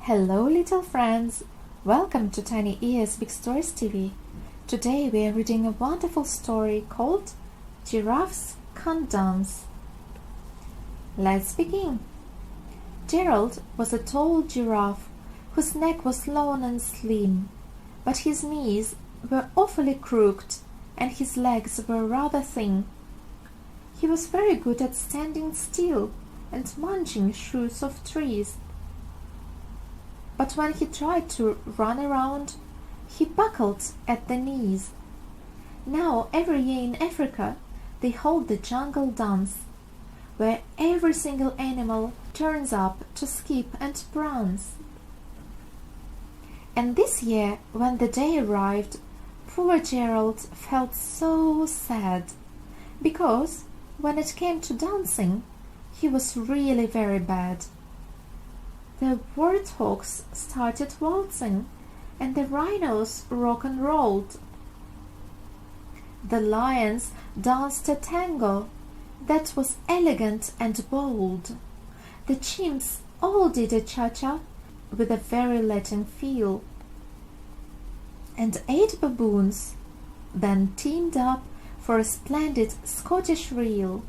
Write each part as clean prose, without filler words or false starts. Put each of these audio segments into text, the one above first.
Hello little friends! Welcome to Tiny Ears Big Stories TV. Today we are reading a wonderful story called Giraffes Can't Dance. Let's begin. Gerald was a tall giraffe whose neck was long and slim, but his knees were awfully crooked and his legs were rather thin. He was very good at standing still and munching shoots of trees. But when he tried to run around, he buckled at the knees. Now every year in Africa they hold the jungle dance, where every single animal turns up to skip and prance. And this year, when the day arrived, poor Gerald felt so sad, because when it came to dancing, he was really very bad. The warthogs started waltzing, and the rhinos rock and rolled. The lions danced a tango that was elegant and bold. The chimps all did a cha-cha with a very Latin feel. And 8 baboons then teamed up for a splendid Scottish reel.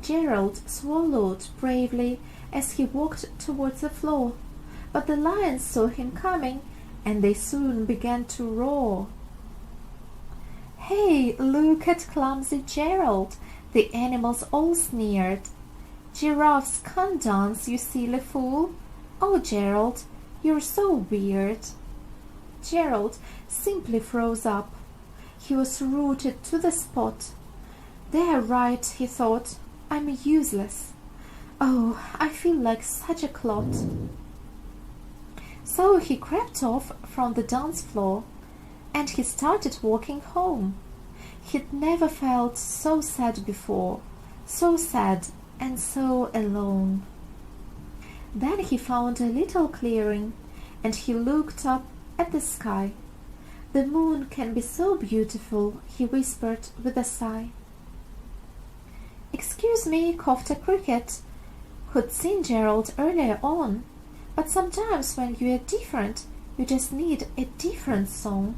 Gerald swallowed bravely as he walked towards the floor, but the lions saw him coming, and they soon began to roar. "Hey, look at clumsy Gerald!" the animals all sneered. "Giraffes can't dance, you silly fool! Oh, Gerald, you're so weird!" Gerald simply froze up. He was rooted to the spot. "They're right," he thought. "I'm useless. Oh, I feel like such a clot." So he crept off from the dance floor, and he started walking home. He'd never felt so sad before, so sad and so alone. Then he found a little clearing, and he looked up at the sky. "The moon can be so beautiful," he whispered with a sigh. "Excuse me," coughed a cricket, who'd seen Gerald earlier on, "but sometimes when you are different, you just need a different song.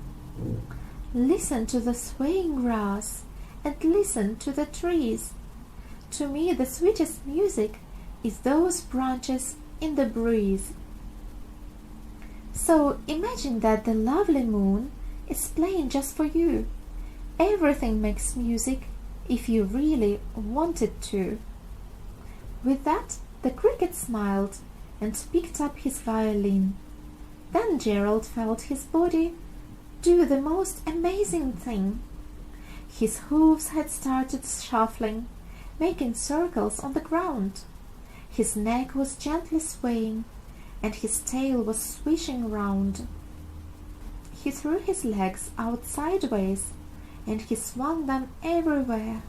Listen to the swaying grass, and listen to the trees. To me the sweetest music is those branches in the breeze." So imagine that the lovely moon is playing just for you. Everything makes music if you really want it to. With that, the cricket smiled and picked up his violin. Then Gerald felt his body do the most amazing thing. His hooves had started shuffling, making circles on the ground. His neck was gently swaying, and his tail was swishing round. He threw his legs out sideways, and he swung them everywhere.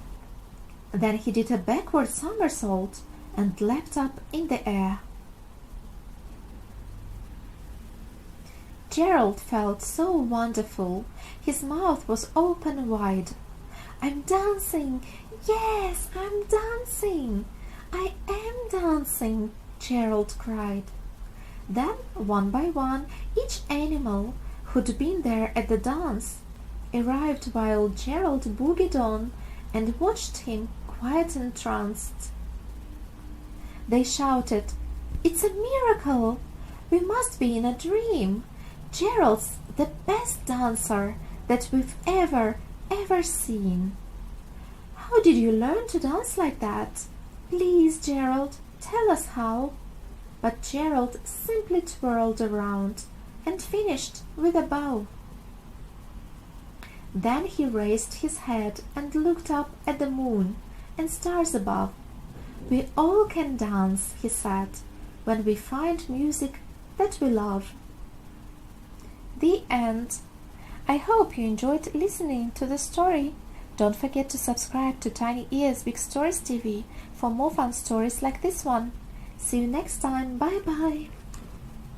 Then he did a backward somersault and leapt up in the air. Gerald felt so wonderful. His mouth was open wide. "I'm dancing! Yes, I'm dancing! I am dancing!" Gerald cried. Then, one by one, each animal who'd been there at the dance arrived while Gerald boogied on and watched him quite entranced. They shouted, "It's a miracle! We must be in a dream! Gerald's the best dancer that we've ever seen! How did you learn to dance like that? Please, Gerald, tell us how!" But Gerald simply twirled around and finished with a bow. Then he raised his head and looked up at the moon and stars above. "We all can dance," he said, "when we find music that we love." The end. I hope you enjoyed listening to the story. Don't forget to subscribe to Tiny Ears Big Stories TV for more fun stories like this one. See you next time. Bye bye.